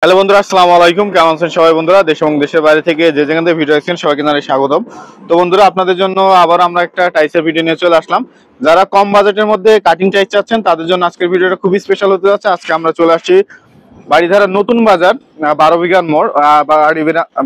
Hello বন্ধুরা, আসসালামু আলাইকুম। কেমন আছেন সবাই বন্ধুরা? দেশ এবং দেশের বাইরে থেকে যে যেখান থেকে ভিডিও দেখছেন সবাইকে জানাই স্বাগতম। তো বন্ধুরা, আপনাদের জন্য আবার আমরা একটা টাইসের ভিডিও নিয়ে চলে আসলাম। যারা কম বাজেটের মধ্যে কাটিং টাইস চাচ্ছেন তাদের জন্য আজকের ভিডিওটা খুবই স্পেশাল হতে যাচ্ছে। আজকে আমরা চলে আসছি বাড়িধারা নতুন বাজার, 12 বিঘার মোড়।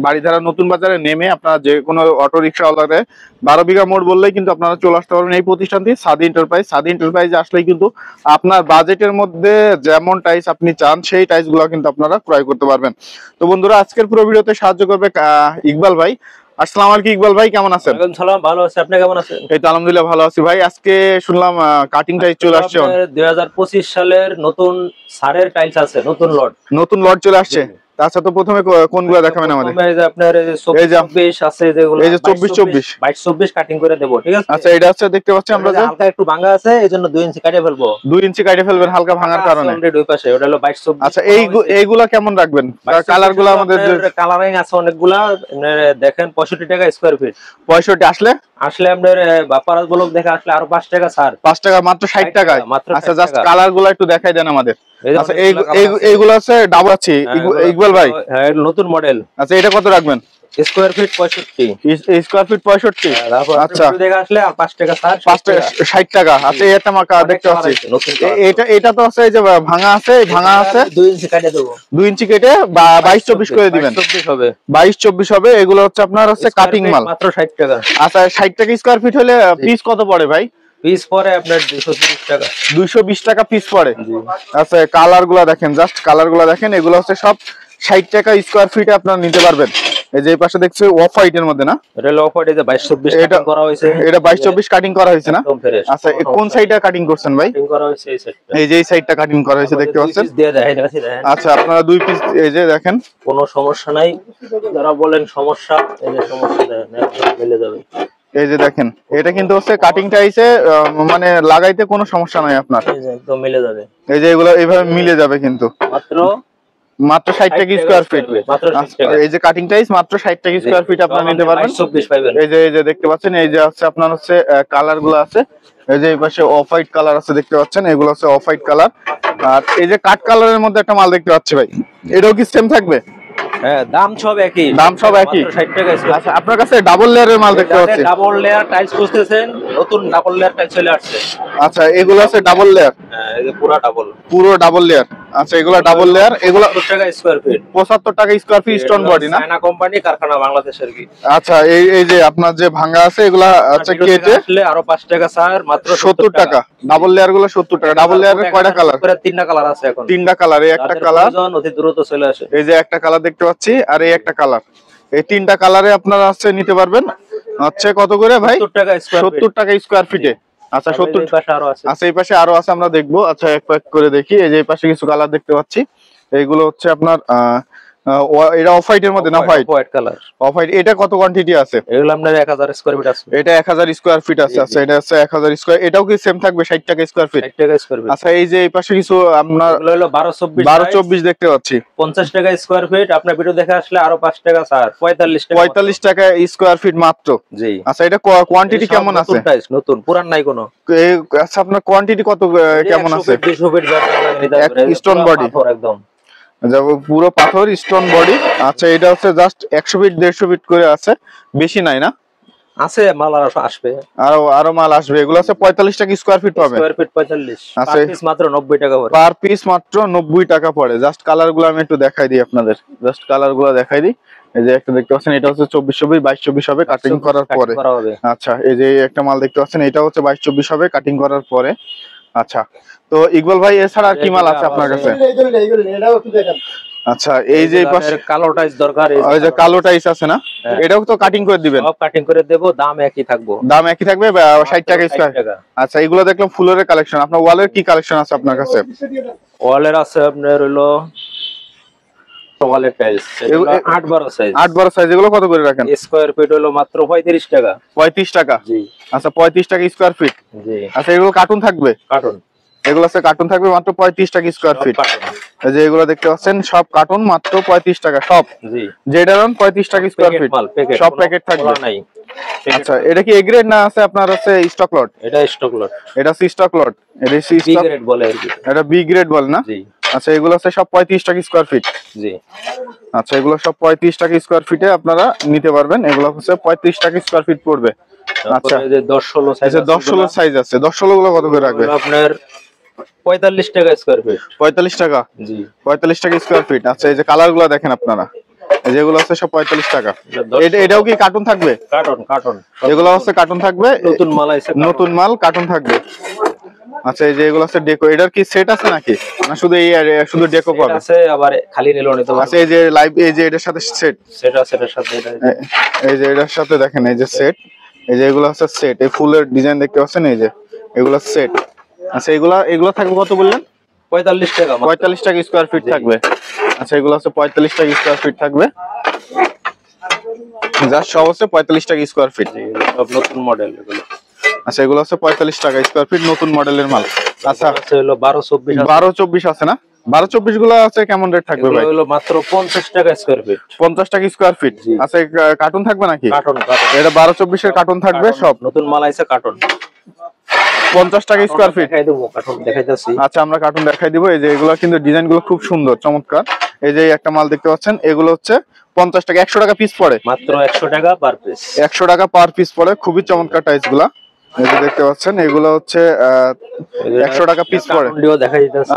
বাড়িধারা নতুন বাজারে নেমে আপনারা যে কোনো অটো রিক্সাওয়ালাতে 12 বিঘা মোড় বললেই কিন্তু আপনারা চলে আসতে পারবেন এই প্রতিষ্ঠানটি সাদি এন্টারপ্রাইজ। সাদি এন্টারপ্রাইজে আসলেই কিন্তু আপনার বাজেটের মধ্যে যেমন টাইস আপনি চান সেই টাইস গুলো কিন্তু আপনারা ক্রয় করতে পারবেন। তো বন্ধুরা, আজকের পুরো ভিডিওতে সাহায্য করবে ইকবাল ভাই। আসসালামু আলাইকুম ইকবাল ভাই, কেমন আছেন? ওয়ালাইকুম সালাম, ভালো আছি। আপনি কেমন আছেন? এই তো আলহামদুলিল্লাহ ভালো আছি ভাই। আজকে শুনলাম কাটিং টাইস চলে আসছে। 2025 সালের নতুন সারের টাইলস আছে, নতুন লট চলে আসছে। আচ্ছা, তো প্রথমে কোনগুলো দেখাবেন আমাদের? এই যে আপনার এই যে 24 আছে, যেগুলো এই যে 24 22 কাটিং করে দেব, ঠিক আছে? আচ্ছা, এটা হচ্ছে দেখতে পাচ্ছি আমরা যে হালকা একটু ভাঙা আছে, এজন্য 2 ইঞ্চি কাটে ফেলবো। 2 ইঞ্চি কাটে ফেলবেন হালকা ভাঙার কারণে। অলরেডি ওই পাশে ওটা হলো 22-24। আচ্ছা, এইগুলা কেমন রাখবেন? কালারগুলো আমাদের কালারিং আছে অনেকগুলা। দেখেন 65 টাকা স্কয়ার ফিট। 65 আসলে আপনার বাপারাজ ব্লক দেখে আসলে আরো 5 টাকা ছাড়। 5 টাকা মাত্র 60 টাকা। আচ্ছা, জাস্ট কালারগুলো একটু দেখাই দেন আমাদের। আচ্ছা, এইগুলো আছে ডাবল আছে ইকবাল ভাই। হ্যাঁ, নতুন মডেল। আচ্ছা, এটা কত রাখবেন? Square feet 65। Square feet 65। আচ্ছা, দেখে আসলে আর 5 টাকা ছাড়, 5 টাকা 60 টাকা। আচ্ছা, এটা মাকা দেখতে পাচ্ছি। এটা তো আছে, এই যে ভাঙা আছে, 2 ইঞ্চি কেটে দেব। 2 ইঞ্চি কেটে 22-24 করে দিবেন। 22-24 হবে। 22-24 হবে। এগুলো হচ্ছে আপনার হচ্ছে কাটিং মাল, মাত্র 60 টাকা। আচ্ছা, 60 টাকা স্কয়ার ফিট হলে পিস কত পড়ে ভাই? পিস পরে আপনার 230 টাকা। 220 টাকা পিস পড়ে। আচ্ছা, কালারগুলো দেখেন, জাস্ট কালারগুলো দেখেন। এগুলো হচ্ছে সব 60 টাকা স্কয়ার ফিটে আপনারা নিতে পারবেন। এই যে এই পাশে দেখছি অফ হোয়াইটের মধ্যে না, এটা অফ হোয়াইট, এই যে 22-24 কাটিং করা হয়েছে। এটা 22-24 কাটিং করা হয়েছে না? আচ্ছা, কোন সাইডটা কাটিং করছেন ভাই? কাটিং করা হয়েছে এই সাইডটা। এই যে এই সাইডটা কাটিং করা হয়েছে দেখতে পাচ্ছেন। দিয়ে দেখেন। আচ্ছা, আপনারা 2 পিস এই যে দেখেন, কোনো সমস্যা নাই। যারা বলেন সমস্যা, এই যে সমস্যা দেখেন মিলে যাবে। এই যে দেখেন, এটা কিন্তু হচ্ছে কাটিং টাইসে মানে লাগাইতে কোনো সমস্যা নাই আপনার। এই যে একদম মিলে যাবে। এই যে এগুলো এইভাবে মিলে যাবে কিন্তু মাত্র 60 টাকা স্কয়ার ফিট। এই যে কাটিং টাইস মাত্র 60 টাকা স্কয়ার ফিট আপনারা নিতে পারবেন। 22-24 পাবেন। এই যে দেখতে পাচ্ছেন, এই যে হচ্ছে আপনার হচ্ছে কালার গুলো আছে। এই যে এই পাশে অফ হোয়াইট কালার আছে দেখতে পাচ্ছেন, এগুলো হচ্ছে অফ হোয়াইট কালার। আর এই যে কাট কালারের মধ্যে একটা মাল দেখতে পাচ্ছি ভাই, এটাও কি সেম থাকবে? হ্যাঁ, দাম সব একই। 60 টাকা। আচ্ছা, আপনার কাছে ডাবল লেয়ারের মাল দেখতে পাচ্ছি। ডাবল লেয়ার টাইলস খুঁজতেছেন, নতুন ডাবল লেয়ার টাইলস চলে আসছে। আচ্ছা, এগুলো আছে ডাবল লেয়ার। হ্যাঁ, এই যে পুরো ডাবল লেয়ার। আচ্ছা, এগুলো ডাবল লেয়ার। এগুলো 75 টাকা স্কয়ার ফিট। 75 টাকা স্কয়ার ফিট স্টোন বডি না? চায়না কোম্পানি, কারখানা বাংলাদেশের কি। আচ্ছা, এই যে আপনার যে ভাঙা আছে এগুলা আচ্ছা কেটে আসলে আরো 5 টাকা স্যার, মাত্র 70 টাকা। ডাবল লেয়ার গুলো 70 টাকা। ডাবল লেয়ারের কয়টা কালার? 3টা কালার আছে এখন। 3টা কালার। এই একটা কালার অতি দ্রুত চলে আসে। এই যে একটা কালার দেখতে পাচ্ছি, আর এই একটা কালার। এই 3টা কালারে আপনারা আছে নিতে পারবেন। হচ্ছে কত করে ভাই? 70 টাকা স্কয়ার ফিটে। আচ্ছা, 70 আরো আছে। আচ্ছা, এই পাশে আরো আছে, আমরা দেখবো। আচ্ছা, এক প্যাক করে দেখি। এই যে এই পাশে কিছু কালার দেখতে পাচ্ছি। এইগুলো হচ্ছে আপনার এটা অফ হোয়াইটের মধ্যে না? White colour off white. এটা কত কোয়ান্টিটি আছে? এগুলো আপনার 1000 স্কয়ার ফিট আছে। এটা 1000 স্কয়ার ফিট আছে। আচ্ছা, এটা হচ্ছে 1000 স্কয়ার। এটাও কি সেম থাকবে 60 টাকা স্কয়ার ফিট? 60 টাকা স্কয়ার ফিট। আচ্ছা, এই যে এই পাশে কিছু আপনার এগুলো হলো 12-24 দেখতে পাচ্ছি। 50 টাকা স্কয়ার ফিট। আপনার ভিডিও দেখে আসলে আরো 5 টাকা স্যার, 45 টাকা স্কয়ার ফিট মাত্র। জি। আচ্ছা, এটা কোয়ান্টিটি কেমন আছে? নতুন, পুরান নাই কোনো। আচ্ছা, আপনার কোয়ান্টিটি কত কেমন আছে? 200 ফিট স্টোন বডি একদম পুরো পাথর স্টোন বডি। আচ্ছা, এটা হচ্ছে জাস্ট 100 ফিট 150 ফিট করে আছে, বেশি নাই না? আছে মাল আর আসবে, আরো মাল আসবে। এগুলো আছে 45 টাকা স্কয়ার ফিট পাবে। Square feet 45। আচ্ছা, পিস মাত্র 90 টাকা পড়ে। পার পিস মাত্র 90 টাকা পড়ে। জাস্ট কালারগুলো আমি একটু দেখাই দিই আপনাদের। এই যে একটা দেখতে পাচ্ছেন, এটা হচ্ছে 24-24 22-24 হবে কাটিং করার পরে। আচ্ছা, এই যে একটা মাল দেখতে পাচ্ছেন, এটা হচ্ছে 22-24 হবে কাটিং করার পরে। আচ্ছা, তো ইকবাল ভাই, এছাড়া কি মাল আছে আপনার কাছে? আচ্ছা, এই যে পাশে কালো টাইস দরকার। এই যে কালো টাইস আছে না? এটাও তো কাটিং করে দিবেন? সব কাটিং করে দেব, দাম একই থাকবে। 60 টাকা স্কয়ার। আচ্ছা, এগুলো দেখলাম ফুলের কালেকশন। আপনার ওয়ালের কি কালেকশন আছে আপনার কাছে? ওয়ালের আছে আপনার হলো ওয়ালের টাইলস 8-12 সাইজ। 8-12 সাইজ। এগুলো কত করে রাখেন? স্কয়ার ফিট হলো মাত্র 35 টাকা। 35 টাকা? জি। আচ্ছা, 35 টাকা স্কয়ার ফিট। জি। আচ্ছা, এগুলো কার্টুন থাকবে? কার্টুন। এগুলো আছে কার্টুন থাকবে মাত্র 35 টাকা স্কয়ার ফিট। এই যে এগুলো দেখতে পাচ্ছেন, সব কার্টুন মাত্র 35 টাকা সব। জি। যেটা দাম 35 টাকা স্কয়ার ফিট, সব প্যাকেট থাকবে। আচ্ছা, এটা কি এ গ্রেড না আছে আপনার আছে স্টক লট? এটা স্টক লট। এটা সি স্টক লট। এটা সি বি গ্রেড বলে আর কি। এটা বি গ্রেড বলে না? জি। আচ্ছা এগুলো হচ্ছে সব 35 টাকা স্কয়ার ফিট। জি আচ্ছা এগুলো সব 35 টাকা স্কয়ার ফিটে আপনারা নিতে পারবেন। এগুলো হচ্ছে 35 টাকা স্কয়ার ফিট পড়বে। আচ্ছা এই যে 10-16 সাইজ আছে, 10-16 সাইজ আছে। 10-16 গুলো কত করে রাখবে? আপনার 45 টাকা স্কয়ার ফিট। 45 টাকা। জি 45 টাকা স্কয়ার ফিট। আচ্ছা এই যে কালার গুলো দেখেন আপনারা, যেগুলো আছে সব 45 টাকা। এটাও কি কার্টুন থাকবে? কার্টন এগুলো হচ্ছে কার্টুন থাকবে, নতুন মাল আছে, নতুন মাল কার্টুন থাকবে। আচ্ছা এই যে এগুলো আছে ডেকো, এটার কি সেট আছে নাকি না শুধু এই শুধু ডেকো পাবে? আছে, আবার খালি নিলেও নিতে পারবে। আচ্ছা এই যে লাইভ, এই যে এটার সাথে সেট আছে, এটার সাথে এটা এই যে এটার সাথে দেখেন এই যে সেট, এই যে এগুলো হচ্ছে সেট, এই ফুলের ডিজাইন দেখতে পাচ্ছেন, এই যে এগুলো সেট। আচ্ছা এগুলো থাকবে কত বললেন? 45 টাকা। 45 টাকা স্কয়ার ফিট থাকবে। আচ্ছা এগুলো হচ্ছে 45 টাকা স্কয়ার ফিট থাকবে। জাস্ট সব হচ্ছে 45 টাকা স্কয়ার ফিট, সব নতুন মডেল এগুলো। আচ্ছা এগুলো হচ্ছে 45 টাকা স্কয়ার ফিট, নতুন মডেলের মাল। আচ্ছা আছে হলো 12-24 12-24 আছে না? 12-24 গুলো আছে কেমন রেট থাকবে ভাই? এগুলো মাত্র 50 টাকা স্কয়ার ফিট। 50 টাকা স্কয়ার ফিট। আচ্ছা কার্টুন থাকবে নাকি? কার্টন এটা 12-24 এর কার্টুন থাকবে সব। নতুন মাল আছে কার্টন। 50 টাকা স্কয়ার ফিট। দেখাই দেবো, কার্টন দেখাইতাছি। আচ্ছা আমরা কার্টুন দেখাই দিব। এই যে এগুলো কিন্তু ডিজাইন গুলো খুব সুন্দর চমৎকার। এই যে একটা মাল দেখতে পাচ্ছেন, এগুলো হচ্ছে 50 টাকা। 100 টাকা পিস পড়ে, মাত্র 100 টাকা পার পিস। 100 টাকা পার পিস পড়ে। খুবই চমৎকার টাইলস গুলা, এই যে দেখতে পাচ্ছেন, এগুলো হচ্ছে 100 টাকা পিস পড়ে।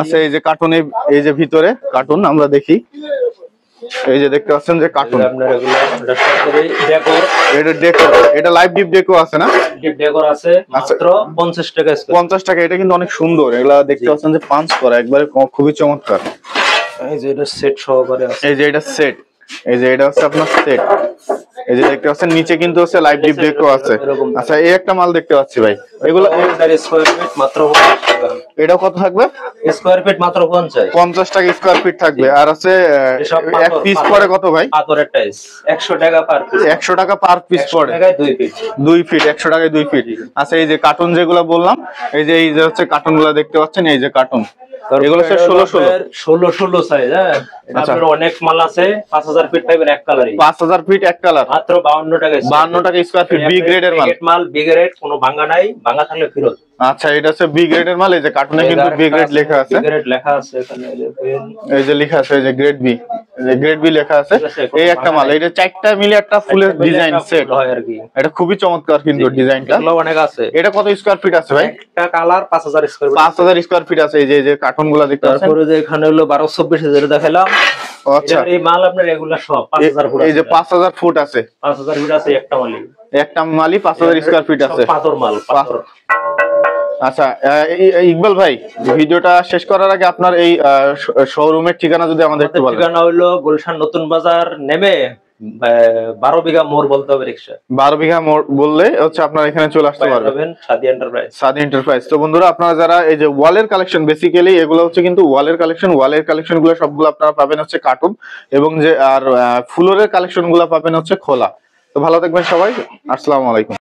আচ্ছা এই যে কার্টুনে, এই যে ভিতরে কার্টুন আমরা দেখি, এই যে দেখতে পাচ্ছেন যে কার্টুন, আপনার এগুলো ডেকোর, এটা ডেকোর, এটা লাইভ ডিপ ডেকো আছে না? ডিপ ডেকোর আছে মাত্র 50 টাকা। 50 টাকা। এটা কিন্তু অনেক সুন্দর, এগুলা দেখতে পাচ্ছেন যে পাঁচ করা একবারে খুবই চমৎকার। এই যে এটা সেট সহকারে আছে। এই যে এটা সেট, এই যে এটা হচ্ছে আপনার সেট, এই যে দেখতে পাচ্ছেন নিচে কিন্তু হচ্ছে লাইভ ডিপ ডেকো আছে। আচ্ছা এই একটা মাল দেখতে পাচ্ছি ভাই, এগুলো স্কয়ার ফিট মাত্র 50 টাকা। এটা কত থাকবে? স্কয়ার ফিট মাত্র 50 টাকা স্কয়ার ফিট থাকবে। আর আছে এক পিস পড়ে কত ভাই? পাথরের টাইলস 100 টাকা পার পিস। 100 টাকা পার পিস পড়ে, 2 ফিট। 2 ফিট 100 টাকায় 2 ফিট। আচ্ছা এই যে কার্টুন যেগুলো বললাম, এই যে হচ্ছে কার্টুন গুলো দেখতে পাচ্ছেন, এই যে কার্টুন, এগুলো হচ্ছে 16 সাইজ। হ্যাঁ আপনার অনেক মাল আছে। 5000 ফিট পাবেন এক কালারই, 5000 ফিট এক কালার, মাত্র 52 টাকা। 52 টাকা স্কয়ার ফিট। বি গ্রেডের মাল, বি গ্রেড, কোনো ভাঙা নাই, ভাঙা থাকলে ফেরত। আচ্ছা এটা হচ্ছে বি গ্রেডের মাল। এই যে কার্টুনে কিন্তু বি গ্রেড লেখা আছে, বি গ্রেড লেখা আছে এখানে, এই যে লেখা আছে, এই যে গ্রেড বি, গ্রেড বি লেখা আছে। এই একটা মাল, এটা চারটা মিলে একটা ফুলের ডিজাইন সেট হয় আর কি। এটা খুবই চমৎকার কিন্তু ডিজাইনটা, এগুলো অনেক আছে। এটা কত স্কয়ার ফিট আছে ভাই? একটা colour 5000 square feet. 5000 square feet আছে। এই যে কার্টুন গুলো দেখতে পাচ্ছেন, তারপরে যে এখানে হলো 12-24 যেটা দেখালাম। আচ্ছা এই মাল আপনার এগুলা সব 5000 ফুট। এই যে 5000 ফুট আছে, 5000 ফুট আছে একটা মালই, একটা মালই 5000 স্কয়ার ফিট আছে। পাথর মাল, পাথর। আচ্ছা ইকবাল ভাই, ভিডিওটা শেষ করার আগে আপনার এই শোরুমের ঠিকানা যদি আমাদের একটু বলেন। ঠিকানা হলো গুলশান নতুন বাজার নেমে 12 বিঘা মোড় বলতে হবে রিকশা। 12 বিঘা মোড় বললে হচ্ছে আপনারা এখানে চলে আসতে পারবেন, সাদি এন্টারপ্রাইজ। সাদি এন্টারপ্রাইজ। তো বন্ধুরা আপনারা যারা এই যে ওয়ালের কালেকশন, বেসিক্যালি এগুলো হচ্ছে কিন্তু ওয়ালের কালেকশন গুলো সবগুলো আপনারা পাবেন হচ্ছে কার্টুন, এবং যে আর ফ্লোরের কালেকশন গুলো পাবেন হচ্ছে খোলা। তো ভালো থাকবেন সবাই, আসসালামু আলাইকুম।